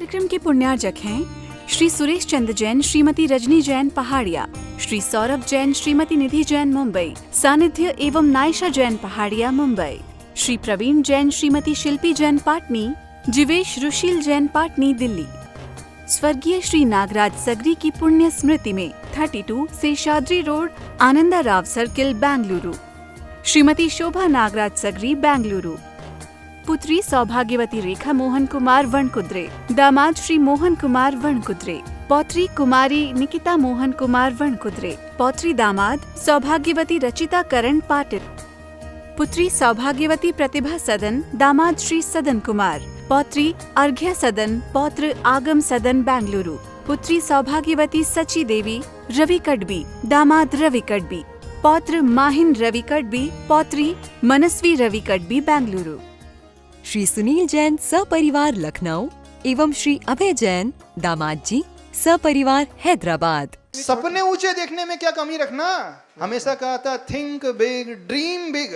कार्यक्रम के पुण्यार्जक हैं श्री सुरेश चंद्र जैन, श्रीमती रजनी जैन पहाड़िया, श्री सौरभ जैन, श्रीमती निधि जैन मुंबई, सानिध्य एवं नायशा जैन पहाड़िया मुंबई, श्री प्रवीण जैन, श्रीमती शिल्पी जैन पाटनी, जीवेश रुशील जैन पाटनी दिल्ली। स्वर्गीय श्री नागराज सगरी की पुण्य स्मृति में 32 शेषाद्री रोड, आनंदा राव सर्किल, बेंगलुरु। श्रीमती शोभा नागराज सगरी, बेंगलुरु। पुत्री सौभाग्यवती रेखा मोहन कुमार वणकुद्रे, दामाद श्री मोहन कुमार वणकुद्रे, पौत्री कुमारी निकिता मोहन कुमार वणकुद्रे, पौत्री दामाद सौभाग्यवती रचिता करण पाटिल, पुत्री सौभाग्यवती प्रतिभा सदन, दामाद श्री सदन कुमार, पौत्री अर्घ्य सदन, पौत्र आगम सदन, बेंगलुरु, पुत्री सौभाग्यवती सची देवी रवि कड़बी, दामाद रवि कड़बी, पौत्र माहिन रवि कड़बी, पौत्री मनस्वी रवि कड़बी, बेंगलुरु। श्री सुनील जैन सपरिवार लखनऊ एवं श्री अभय जैन दामाद जी सपरिवार हैदराबाद। सपने ऊंचे देखने में क्या कमी रखना, हमेशा कहा था थिंक बिग, ड्रीम बिग,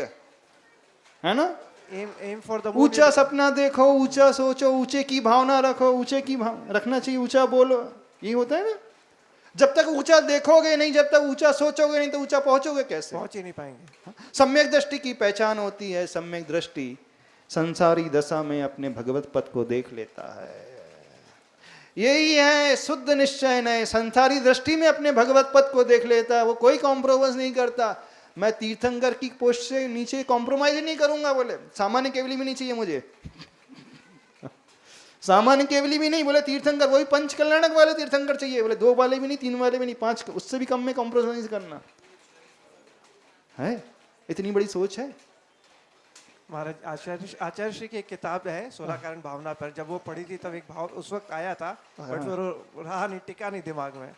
है ना। एम फॉर द ऊंचा सपना देखो, ऊंचा सोचो, ऊंचे की भावना रखो, ऊंचे की रखना चाहिए, ऊंचा बोलो, ये होता है ना। जब तक ऊंचा देखोगे नहीं, जब तक ऊंचा सोचोगे नहीं, तो ऊंचा पहुंचोगे कैसे, पहुंच ही नहीं पाएंगे। सम्यक दृष्टि की पहचान होती है, सम्यक दृष्टि संसारी दशा में अपने भगवत पद को देख लेता है। यही है शुद्ध निश्चय नय, संसारी दृष्टि में अपने भगवत पद को देख लेता है। वो कोई कॉम्प्रोमाइज नहीं करता। मैं तीर्थंकर की पोस्ट से नीचे कॉम्प्रोमाइज नहीं करूंगा, बोले सामान्य केवली भी नहीं चाहिए मुझे सामान्य केवली भी नहीं, बोले तीर्थंकर वही पंच कल्याणक वाले तीर्थंकर चाहिए, बोले 2 वाले भी नहीं, 3 वाले भी नहीं, 5, उससे भी कम में कॉम्प्रोमाइज करना है। इतनी बड़ी सोच है। महाराज आचार्य श्री की एक किताब है 16 कारण भावना पर, जब वो पढ़ी थी तब एक भाव उस वक्त आया था, बट वो रहा नहीं, टिका नहीं दिमाग में।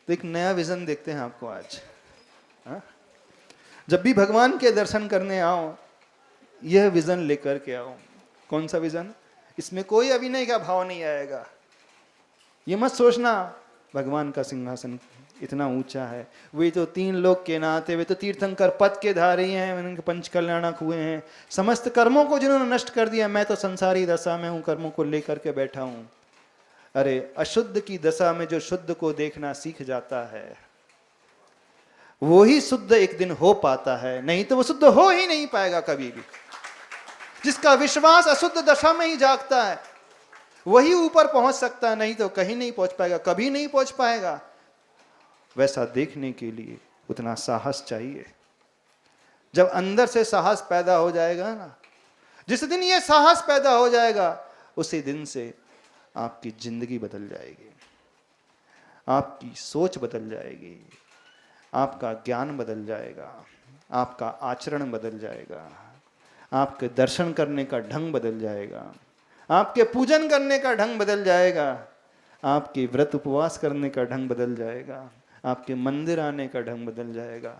तो एक नया विजन देखते हैं आपको आज। जब भी भगवान के दर्शन करने आओ, यह विजन लेकर के आओ। कौन सा विजन? इसमें कोई अभिनय का भाव नहीं आएगा। ये मत सोचना भगवान का सिंहासन इतना ऊंचा है, वे तो 3 लोक के नाते, वे तो तीर्थंकर पद के धारी हैं, उनके पंच कल्याणक हुए हैं, समस्त कर्मों को जिन्होंने नष्ट कर दिया, मैं तो संसारी दशा में हूं, कर्मों को लेकर के बैठा हूं। अरे अशुद्ध की दशा में जो शुद्ध को देखना सीख जाता है, वो ही शुद्ध एक दिन हो पाता है, नहीं तो वो शुद्ध हो ही नहीं पाएगा कभी भी। जिसका विश्वास अशुद्ध दशा में ही जागता है, वही ऊपर पहुंच सकता है, नहीं तो कहीं नहीं पहुंच पाएगा, कभी नहीं पहुंच पाएगा। वैसा देखने के लिए उतना साहस चाहिए। जब अंदर से साहस पैदा हो जाएगा ना, जिस दिन ये साहस पैदा हो जाएगा, उसी दिन से आपकी जिंदगी बदल जाएगी, आपकी सोच बदल जाएगी, आपका ज्ञान बदल जाएगा, आपका आचरण बदल जाएगा, आपके दर्शन करने का ढंग बदल जाएगा, आपके पूजन करने का ढंग बदल जाएगा, आपके व्रत उपवास करने का ढंग बदल जाएगा, आपके मंदिर आने का ढंग बदल जाएगा।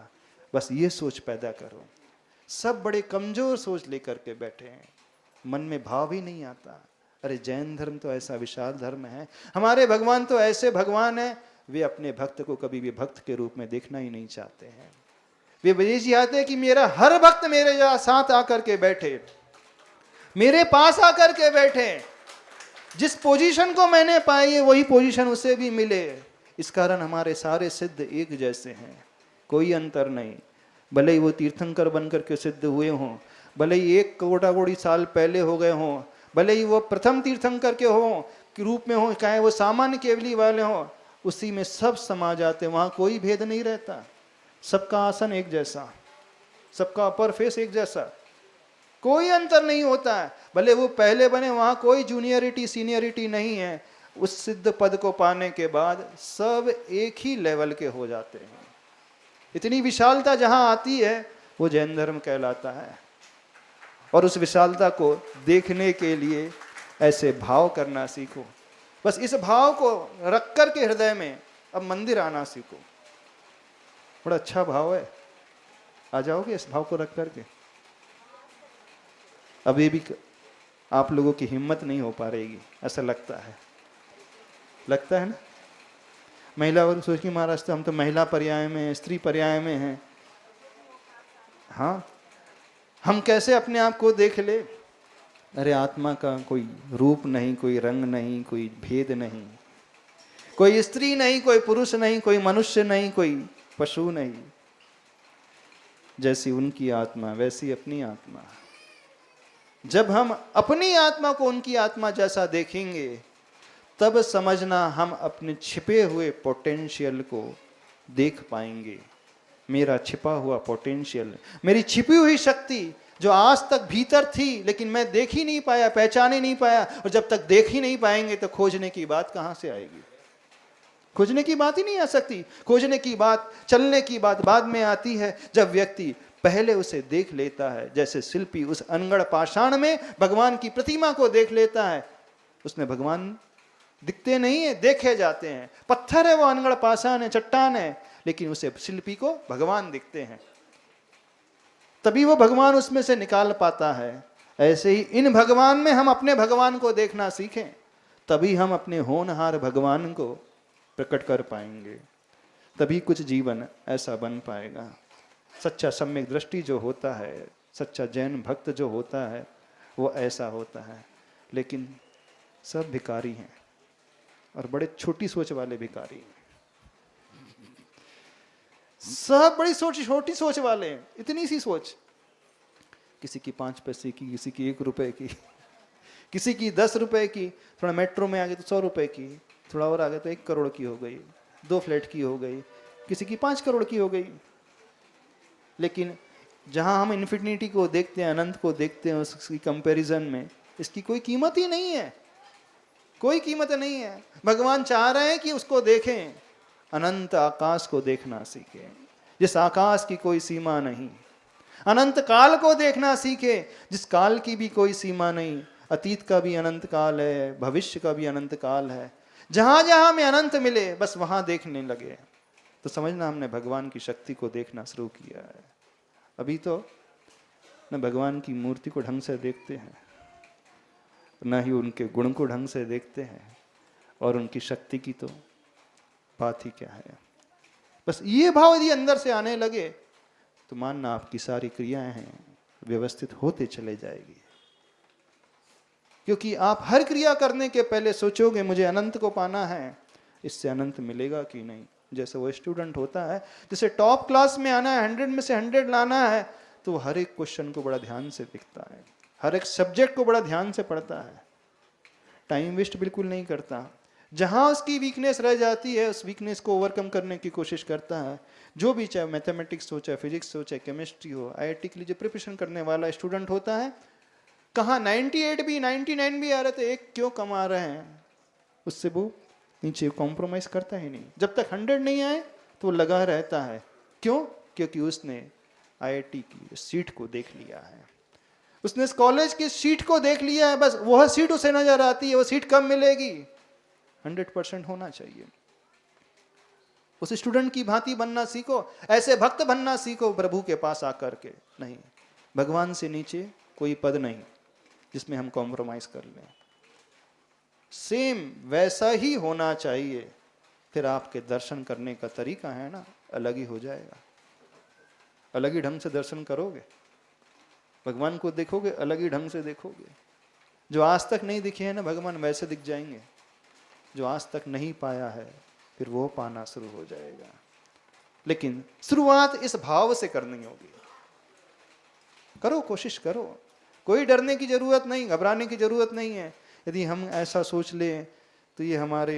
बस ये सोच पैदा करो। सब बड़े कमजोर सोच लेकर के बैठे हैं, मन में भाव ही नहीं आता। अरे जैन धर्म तो ऐसा विशाल धर्म है, हमारे भगवान तो ऐसे भगवान हैं, वे अपने भक्त को कभी भी भक्त के रूप में देखना ही नहीं चाहते हैं। वे वही चाहते हैं कि मेरा हर भक्त मेरे साथ आकर के बैठे, मेरे पास आकर के बैठे, जिस पोजीशन को मैंने पाई है वही पोजीशन उसे भी मिले। इस कारण हमारे सारे सिद्ध एक जैसे हैं, कोई अंतर नहीं। भले ही वो तीर्थंकर बनकर के सिद्ध हुए हों, भले ही 1 कोटि साल पहले हो गए हों, भले ही वो प्रथम तीर्थंकर के हों के रूप में हों, चाहे वो सामान्य केवली वाले हों, उसी में सब समा जाते, वहाँ कोई भेद नहीं रहता। सबका आसन एक जैसा, सबका अपर फेस एक जैसा, कोई अंतर नहीं होता है। भले वो पहले बने, वहाँ कोई जूनियरिटी सीनियरिटी नहीं है। उस सिद्ध पद को पाने के बाद सब एक ही लेवल के हो जाते हैं। इतनी विशालता जहां आती है वो जैन धर्म कहलाता है। और उस विशालता को देखने के लिए ऐसे भाव करना सीखो। बस इस भाव को रख कर के हृदय में अब मंदिर आना सीखो। बड़ा अच्छा भाव है, आ जाओगे इस भाव को रख करके। अभी भी आप लोगों की हिम्मत नहीं हो पा रही, ऐसा लगता है ना। महिला वर्ग सोच की महाराज तो हम तो महिला पर्याय में हैं, स्त्री पर्याय में हैं। हाँ, हम कैसे अपने आप को देख ले। अरे आत्मा का कोई रूप नहीं, कोई रंग नहीं, कोई भेद नहीं, कोई स्त्री नहीं, कोई पुरुष नहीं, कोई मनुष्य नहीं, कोई पशु नहीं। जैसी उनकी आत्मा वैसी अपनी आत्मा। जब हम अपनी आत्मा को उनकी आत्मा जैसा देखेंगे तब समझना हम अपने छिपे हुए पोटेंशियल को देख पाएंगे। मेरा छिपा हुआ पोटेंशियल, मेरी छिपी हुई शक्ति जो आज तक भीतर थी लेकिन मैं देख ही नहीं पाया, पहचान ही नहीं पाया, और जब तक देख ही नहीं पाएंगे तो खोजने की बात कहां से आएगी? खोजने की बात ही नहीं आ सकती। खोजने की बात, चलने की बात बाद में आती है जब व्यक्ति पहले उसे देख लेता है। जैसे शिल्पी उस अनगढ़ पाषाण में भगवान की प्रतिमा को देख लेता है, उसमें भगवान दिखते नहीं है, देखे जाते हैं। पत्थर है वो, अनगढ़ पाषाण है, चट्टान है, लेकिन उसे शिल्पी को भगवान दिखते हैं, तभी वो भगवान उसमें से निकाल पाता है। ऐसे ही इन भगवान में हम अपने भगवान को देखना सीखें, तभी हम अपने होनहार भगवान को प्रकट कर पाएंगे, तभी कुछ जीवन ऐसा बन पाएगा। सच्चा सम्यक दृष्टि जो होता है, सच्चा जैन भक्त जो होता है, वो ऐसा होता है। लेकिन सब भिखारी हैं और बड़े छोटी सोच वाले भिखारी हैं। सब बड़ी छोटी सोच वाले हैं, इतनी सी सोच, किसी की 5 पैसे की, किसी की 1 रुपए की, किसी की 10 रुपए की, थोड़ा मेट्रो में आ गए तो 100 रुपए की, थोड़ा और आ गए तो 1 करोड़ की हो गई, 2 फ्लैट की हो गई, किसी की 5 करोड़ की हो गई। लेकिन जहां हम इन्फिनिटी को देखते हैं, अनंत को देखते हैं, उसकी कंपैरिजन में इसकी कोई कीमत ही नहीं है, कोई कीमत नहीं है। भगवान चाह रहे हैं कि उसको देखें, अनंत आकाश को देखना सीखें, जिस आकाश की कोई सीमा नहीं। अनंत काल को देखना सीखे, जिस काल की भी कोई सीमा नहीं। अतीत का भी अनंत काल है, भविष्य का भी अनंत काल है। जहां जहां में अनंत मिले बस वहां देखने लगे तो समझना हमने भगवान की शक्ति को देखना शुरू किया है। अभी तो न भगवान की मूर्ति को ढंग से देखते हैं, न ही उनके गुण को ढंग से देखते हैं, और उनकी शक्ति की तो बात ही क्या है। बस ये भाव यदि अंदर से आने लगे तो मानना आपकी सारी क्रियाएं हैं व्यवस्थित होते चले जाएगी। क्योंकि आप हर क्रिया करने के पहले सोचोगे मुझे अनंत को पाना है, इससे अनंत मिलेगा कि नहीं। जैसे वो स्टूडेंट होता है, जैसे टॉप क्लास में आना है, 100 में से 100 लाना है, तो वो हर एक क्वेश्चन को बड़ा ध्यान से देखता है, हर एक सब्जेक्ट को बड़ा ध्यान से पढ़ता है, टाइम वेस्ट बिल्कुल नहीं करता। जहां उसकी वीकनेस रह जाती है उस वीकनेस को ओवरकम करने की कोशिश करता है। जो भी, चाहे मैथमेटिक्स हो, चाहे फिजिक्स हो, चाहे केमिस्ट्री हो, IIT के लिए जो प्रिपरेशन करने वाला स्टूडेंट होता है, कहाँ 98 भी 99 भी आ रहे तो 1 क्यों कम आ रहे हैं, उससे वो नीचे कॉम्प्रोमाइज करता ही नहीं। जब तक 100 नहीं आए तो वो लगा रहता है। क्यों? क्योंकि उसने IIT की सीट को देख लिया है, उसने इस कॉलेज की सीट को देख लिया है। बस वह सीट उसे नजर आती है, वो सीट कब मिलेगी, 100% होना चाहिए। उस स्टूडेंट की भांति बनना सीखो, ऐसे भक्त बनना सीखो प्रभु के पास आकर के। नहीं, भगवान से नीचे कोई पद नहीं जिसमें हम कॉम्प्रोमाइज कर लें। सेम वैसा ही होना चाहिए, फिर आपके दर्शन करने का तरीका है ना अलग ही हो जाएगा। अलग ही ढंग से दर्शन करोगे, भगवान को देखोगे अलग ही ढंग से देखोगे। जो आज तक नहीं दिखे हैं ना भगवान, वैसे दिख जाएंगे। जो आज तक नहीं पाया है फिर वो पाना शुरू हो जाएगा। लेकिन शुरुआत इस भाव से करनी होगी। करो, कोशिश करो, कोई डरने की जरूरत नहीं, घबराने की जरूरत नहीं है। यदि हम ऐसा सोच लें तो ये हमारे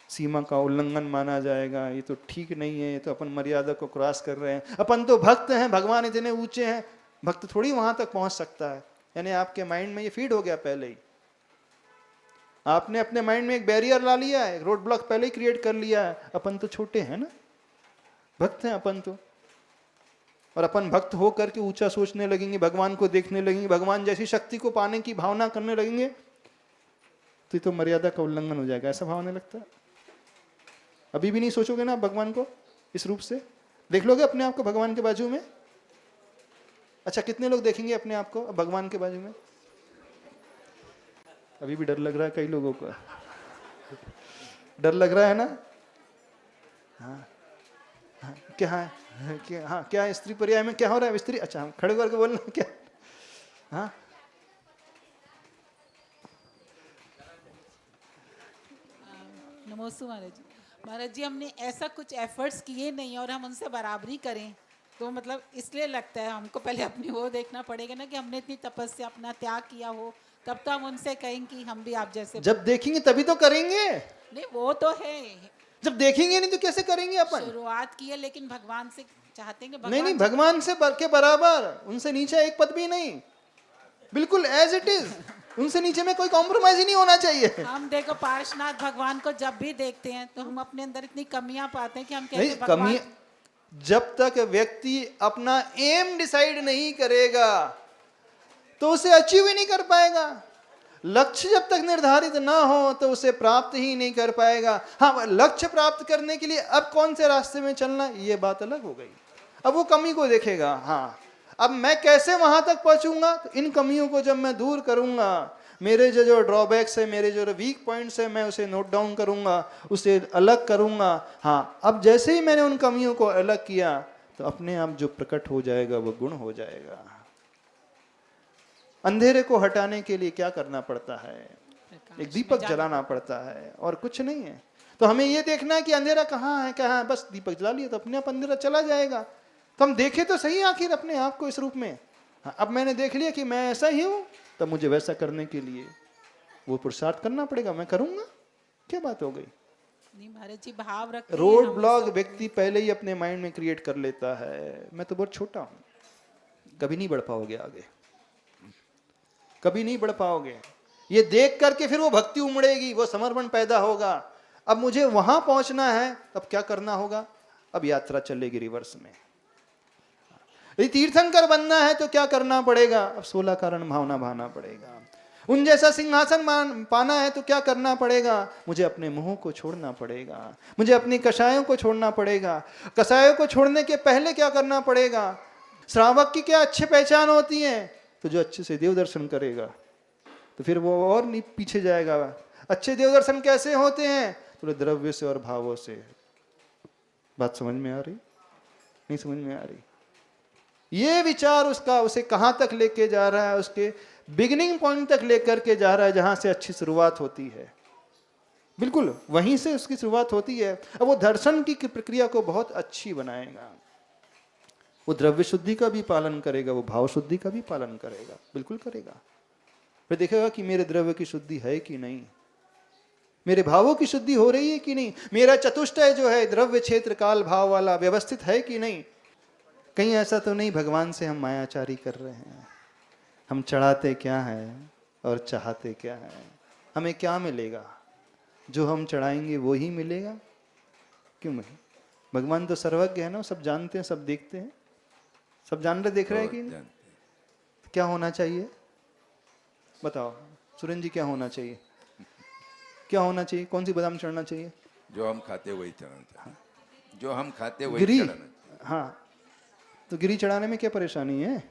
सीमा का उल्लंघन माना जाएगा, ये तो ठीक नहीं है, ये तो अपन मर्यादा को क्रॉस कर रहे हैं, अपन तो भक्त हैं, भगवान इतने ऊंचे हैं, भक्त थोड़ी वहां तक पहुंच सकता है। यानी आपके माइंड में ये फीड हो गया पहले ही, आपने अपने माइंड में एक बैरियर ला लिया है, रोड ब्लॉक पहले ही क्रिएट कर लिया है। अपन तो छोटे हैं ना, भक्त हैं अपन तो, और अपन भक्त हो करके ऊंचा सोचने लगेंगे, भगवान को देखने लगेंगे, भगवान जैसी शक्ति को पाने की भावना करने लगेंगे तो ये तो मर्यादा का उल्लंघन हो जाएगा, ऐसा भाव नहीं लगता। अभी भी नहीं सोचोगे ना आप भगवान को इस रूप से, देख लोगे अपने आप को भगवान के बाजू में। अच्छा, कितने लोग देखेंगे अपने आप को भगवान के बाजू में? अभी भी डर लग रहा है कई लोगों को, डर लग रहा है ना। हाँ, हाँ क्या है, हाँ क्या स्त्री पर्याय में क्या हो रहा है? स्त्री, अच्छा हम खड़े करके बोलना क्या? हाँ नमोस्तु महाराज जी। महाराज जी, हमने ऐसा कुछ एफर्ट्स किए नहीं और हम उनसे बराबरी करें तो मतलब इसलिए लगता है हमको पहले अपनी वो देखना पड़ेगा ना कि हमने इतनी तपस्या अपना त्याग किया हो, तब तो हम उनसे कहें कि हम भी आप जैसे। जब देखेंगे तभी तो करेंगे, नहीं वो तो है, जब देखेंगे नहीं तो कैसे करेंगे अपन। शुरुआत की है लेकिन भगवान से चाहते हैं कि नहीं, भगवान से के बराबर, उनसे नीचे एक पद भी नहीं, बिल्कुल एज इट इज, उनसे नीचे में कोई कॉम्प्रोमाइज ही नहीं होना चाहिए। हम देखो पार्श्वनाथ भगवान को जब भी देखते हैं तो हम अपने अंदर इतनी कमियां पाते हैं कि हम कहते नहीं, हैं भगवान। कमी जब तक व्यक्ति अपना एम डिसाइड नहीं करेगा तो उसे अचीव ही नहीं कर पाएगा। लक्ष्य जब तक निर्धारित ना हो तो उसे प्राप्त ही नहीं कर पाएगा। हाँ, लक्ष्य प्राप्त करने के लिए अब कौन से रास्ते में चलना, ये बात अलग हो गई। अब वो कमी को देखेगा, हाँ अब मैं कैसे वहां तक पहुंचूंगा, तो इन कमियों को जब मैं दूर करूंगा, मेरे जो ड्रॉबैक्स है, मेरे जो वीक पॉइंट्स है, मैं उसे नोट डाउन करूंगा, उसे अलग करूंगा। हाँ, अब जैसे ही मैंने उन कमियों को अलग किया तो अपने आप जो प्रकट हो जाएगा वो गुण हो जाएगा। अंधेरे को हटाने के लिए क्या करना पड़ता है, एक दीपक जलाना पड़ता है और कुछ नहीं है। तो हमें ये देखना है कि अंधेरा कहाँ है, क्या है, बस दीपक जला लिया तो अपने आप अंधेरा चला जाएगा। तो हम देखें तो सही आखिर अपने आप को इस रूप में। हाँ, अब मैंने देख लिया कि मैं ऐसा ही हूं, तब मुझे वैसा करने के लिए वो पुरुषार्थ करना पड़ेगा, मैं करूंगा। क्या बात हो गई। नहीं महाराज जी, भाव रखते हैं रोड हम ब्लॉक सब। व्यक्ति पहले ही अपने माइंड में क्रिएट कर लेता है, मैं तो बहुत छोटा हूं, कभी नहीं बढ़ पाओगे आगे, कभी नहीं बढ़ पाओगे। ये देख करके फिर वो भक्ति उमड़ेगी, वो समर्पण पैदा होगा। अब मुझे वहां पहुंचना है, अब क्या करना होगा, अब यात्रा चलेगी रिवर्स में। यदि तीर्थंकर बनना है तो क्या करना पड़ेगा, अब 16 कारण भावना भाना पड़ेगा। उन जैसा सिंहासन पाना है तो क्या करना पड़ेगा, मुझे अपने मुंह को छोड़ना पड़ेगा, मुझे अपनी कषायों को छोड़ना पड़ेगा। कषायों को छोड़ने के पहले क्या करना पड़ेगा, श्रावक की क्या अच्छी पहचान होती है, तो जो अच्छे से देव दर्शन करेगा तो फिर वो और नहीं पीछे जाएगा। अच्छे देव दर्शन कैसे होते हैं, तो द्रव्य से और भावों से। बात समझ में आ रही, नहीं समझ में आ रही। ये विचार उसका उसे कहां तक लेके जा रहा है, उसके बिगिनिंग पॉइंट तक लेकर के जा रहा है, जहां से अच्छी शुरुआत होती है। बिल्कुल वहीं से उसकी शुरुआत होती है। अब वो दर्शन की प्रक्रिया को बहुत अच्छी बनाएगा। वो द्रव्य शुद्धि का भी पालन करेगा, वो भाव शुद्धि का भी पालन करेगा, बिल्कुल करेगा। फिर देखेगा कि मेरे द्रव्य की शुद्धि है कि नहीं, मेरे भावों की शुद्धि हो रही है कि नहीं, मेरा चतुष्टय जो है द्रव्य क्षेत्र काल भाव वाला व्यवस्थित है कि नहीं। कहीं ऐसा तो नहीं भगवान से हम मायाचारी कर रहे हैं। हम चढ़ाते क्या है और चाहते क्या है, हमें क्या मिलेगा, जो हम चढ़ाएंगे वो ही मिलेगा। क्यों नहीं, भगवान तो सर्वज्ञ है ना, सब जानते हैं, सब देखते हैं, सब जान रहे देख रहे हैं कि नहीं? क्या होना चाहिए बताओ सुरेंद्र जी, क्या होना चाहिए, क्या होना चाहिए, कौन सी बादाम चढ़ना चाहिए? जो हम खाते वही चढ़ाना चाहिए, जो हम खाते वही गिरी, चढ़ाना। हाँ तो गिरी चढ़ाने में क्या परेशानी है,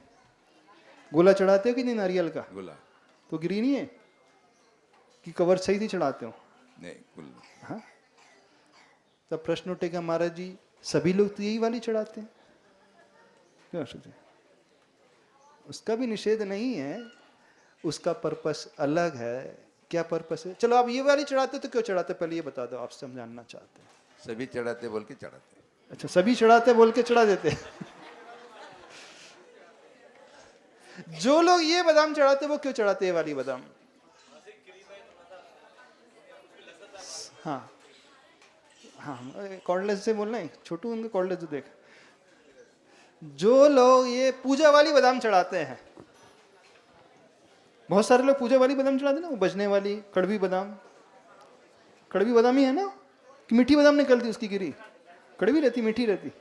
गोला चढ़ाते हो कि नहीं नारियल का, गुला तो गिरी नहीं है कि कवर सही थी चढ़ाते हो? नहीं गुला। हाँ, तब प्रश्न उठेगा महाराज जी सभी लोग तो यही वाली चढ़ाते हैं, क्यों सोचे? उसका भी निषेध नहीं है, उसका पर्पस अलग है। क्या पर्पस है? चलो आप ये वाली चढ़ाते तो क्यों चढ़ाते, पहले ये बता दो, आपसे हम जानना चाहते हैं। सभी चढ़ाते बोल के चढ़ाते। अच्छा, सभी चढ़ाते बोल के चढ़ा देते जो लोग ये बादाम चढ़ाते वो क्यों चढ़ाते ये वाली बादाम? हाँ हाँ, कॉर्डलेस से बोलना है, छोटू उनके कॉर्डलेस जो देख। जो लोग ये पूजा वाली बादाम चढ़ाते हैं, बहुत सारे लोग पूजा वाली बादाम चढ़ाते ना, वो बजने वाली कड़वी बादाम, कड़वी बादाम ही है ना कि मीठी बादाम निकलती उसकी गिरी, कड़वी रहती मीठी रहती,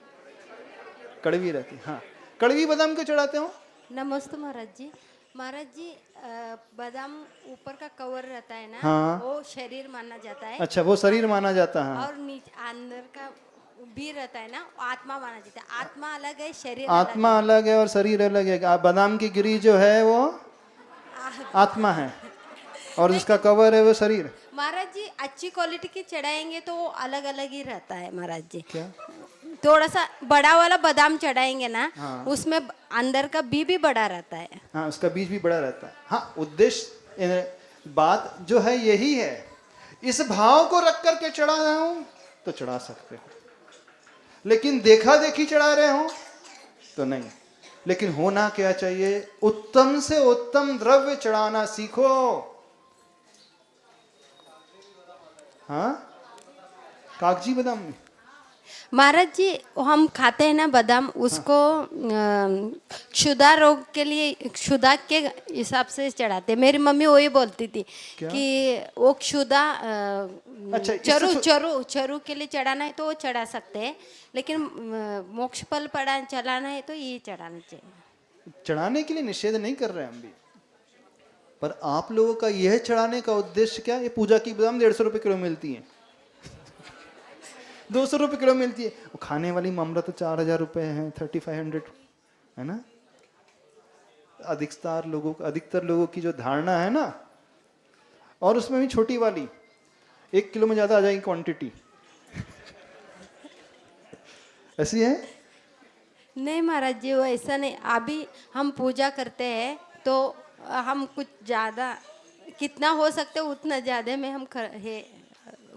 कड़वी रहती। हाँ, कड़वी बादाम क्यों चढ़ाते हो? नमस्ते महाराज जी। महाराज जी, बादाम ऊपर का कवर रहता है ना, हाँ। वो शरीर माना जाता है। अच्छा, वो शरीर माना जाता है। और नीचे अंदर का भी रहता है ना, वो आत्मा माना जाता है। आत्मा अलग है, शरीर आत्मा अलग है और शरीर अलग है। बादाम की गिरी जो है वो आत्मा है और जिसका कवर है वो शरीर। महाराज जी, अच्छी क्वालिटी की चढ़ाएंगे तो वो अलग अलग ही रहता है महाराज जी। क्या? थोड़ा सा बड़ा वाला बादाम चढ़ाएंगे ना, हाँ। उसमें अंदर का बी भी बड़ा रहता है। हाँ, उसका बीज भी बड़ा रहता है। हाँ, उद्देश्य बात जो है यही है। इस भाव को रख करके चढ़ा रहे हो तो चढ़ा सकते हो, लेकिन देखा देखी चढ़ा रहे हो तो नहीं। लेकिन होना क्या चाहिए, उत्तम से उत्तम द्रव्य चढ़ाना सीखो। हाँ, कागजी बादाम महाराज जी हम खाते हैं ना बादाम, उसको क्षुधा रोग के लिए क्षुधा के हिसाब से चढ़ाते हैं। मेरी मम्मी वही बोलती थी कि वो क्षुधा अच्छा, चरू के लिए चढ़ाना है तो वो चढ़ा सकते हैं, लेकिन मोक्ष फल चढ़ाना है तो ये चढ़ाना चाहिए। चढ़ाने के लिए निषेध नहीं कर रहे हैं हम भी, पर आप लोगों का यह चढ़ाने का उद्देश्य क्या? ये पूजा की बादाम 150 रुपए किलो मिलती है, 200 रुपए किलो मिलती है। वो खाने वाली मामला तो 4000 रुपए है, 3500 है ना। अधिकतर लोगों की जो धारणा है ना, और उसमें भी छोटी वाली 1 किलो में ज्यादा आ जाएगी क्वांटिटी ऐसी है। नहीं महाराज जी, वो ऐसा नहीं। अभी हम पूजा करते हैं तो हम कुछ ज़्यादा, कितना हो सकते उतना ज़्यादा में हम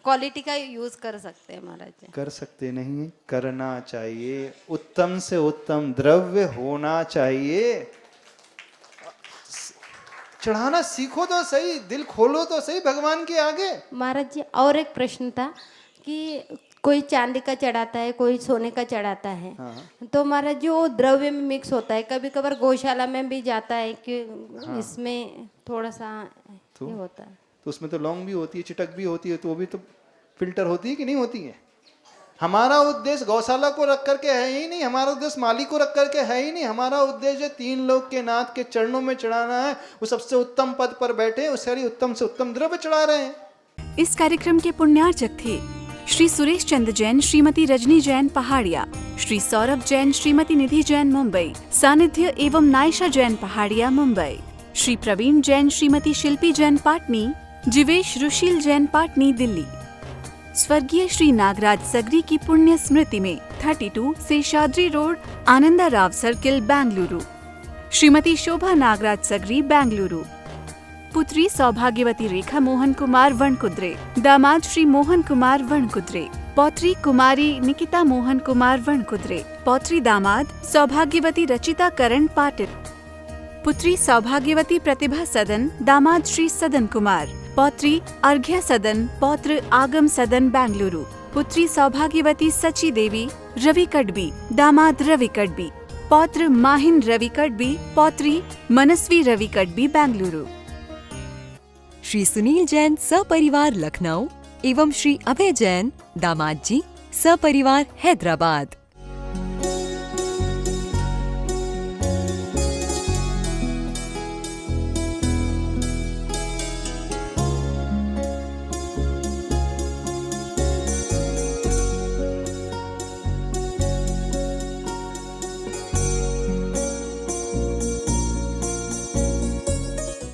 क्वालिटी का यूज़ कर सकते हैं महाराज जी। कर सकते नहीं, करना चाहिए। उत्तम से उत्तम द्रव्य होना चाहिए। चढ़ाना सीखो तो सही, दिल खोलो तो सही भगवान के आगे। महाराज जी और एक प्रश्न था कि कोई चांदी का चढ़ाता है, कोई सोने का चढ़ाता है। तो महाराज जी वो द्रव्य में मिक्स होता है, कभी कभार गौशाला में भी जाता है कि इसमें थोड़ा सा ये होता है। तो उसमें तो लौंग भी होती है, चिटक भी होती है, तो वो भी तो फिल्टर होती है कि नहीं होती है। हमारा उद्देश्य गौशाला को रख करके है ही नहीं, हमारा उद्देश्य माली को रख करके है ही नहीं। हमारा उद्देश्य 3 लोग के नाथ के चरणों में चढ़ाना है। वो सबसे उत्तम पद पर बैठे, उससे उत्तम से उत्तम द्रव्य चढ़ा रहे हैं। इस कार्यक्रम के पुण्यार्चक थे श्री सुरेश चंद्र जैन, श्रीमती रजनी जैन पहाड़िया, श्री सौरभ जैन, श्रीमती निधि जैन मुंबई, सानिध्य एवं नायशा जैन पहाड़िया मुंबई, श्री प्रवीण जैन, श्रीमती शिल्पी जैन पाटनी, जीवेश रुशील जैन पाटनी दिल्ली। स्वर्गीय श्री नागराज सगरी की पुण्य स्मृति में 32 शेषाद्री रोड, आनंदा राव सर्किल, बेंगलुरु। श्रीमती शोभा नागराज सगरी, बेंगलुरु। पुत्री सौभाग्यवती रेखा मोहन कुमार वणकुद्रे, दामाद श्री मोहन कुमार वणकुद्रे, पौत्री कुमारी निकिता मोहन कुमार वणकुद्रे, पौत्री दामाद सौभाग्यवती रचिता करण पाटिल, पुत्री सौभाग्यवती प्रतिभा सदन, दामाद श्री सदन कुमार, पौत्री अर्घ्य सदन, पौत्र आगम सदन, बेंगलुरु, पुत्री सौभाग्यवती सची देवी रवि कड़बी, दामाद रवि कड़बी, पौत्र माहिन रवि कड़बी, पौत्री मनस्वी रवि कड़बी, बेंगलुरु। श्री सुनील जैन सपरिवार लखनऊ एवं श्री अभय जैन दामाद जी सपरिवार हैदराबाद।